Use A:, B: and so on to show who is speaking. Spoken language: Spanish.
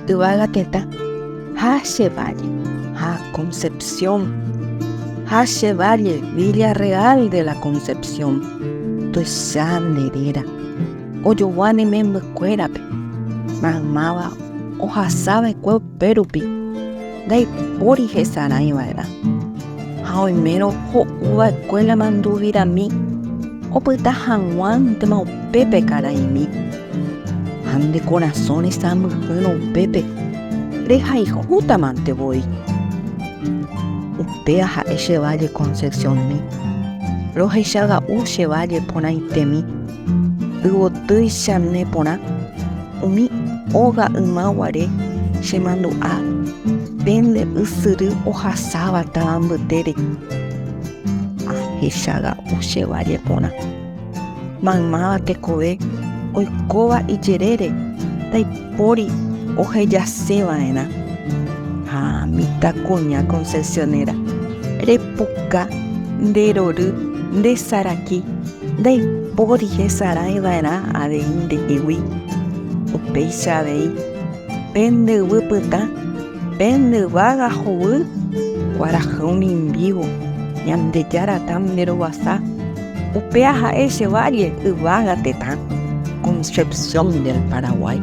A: Yvága Teta, Hache Valle, Ha Concepción, Hache Valle, Villa Real de la Concepción, Tuixan Nerera, Oyoguane Membecuerape, Magmaba, Ojasaba Cue Perupi, Dai Pori Gesaray Vaera, Jaoimero Ho Uva Escuela Manduvirami, Opeta Juan Tema Pepe Caraimi, Han de corazones Sambuno Pepe, Reja hijo justamente voy. Upeaja ese valle Concepción mi, Roja Shaga Uche Valle Ponaitemi, Ugo Tui Shamne Pona, Umi Oga Umaware, Shemando A, Pende Usuru Ojasaba Tambutere, Ajeshaga Uche Valle Pona, Mamaba Tecobe, Oikoba y Yerere, Taipori, Oje Yasebaena, Mita Cuña Concesionera, Repuca, Deroru, de Saraki, de Pori Gesaray Vaena, Adein de Iwi, Upeixa Dei, Pende Wuputa, Pende Vaga Jobu, Guarajón in vivo, Yam de Yaratam de Robasa, Upeaja ese valle, Uvaga Teta, Concepción del Paraguay.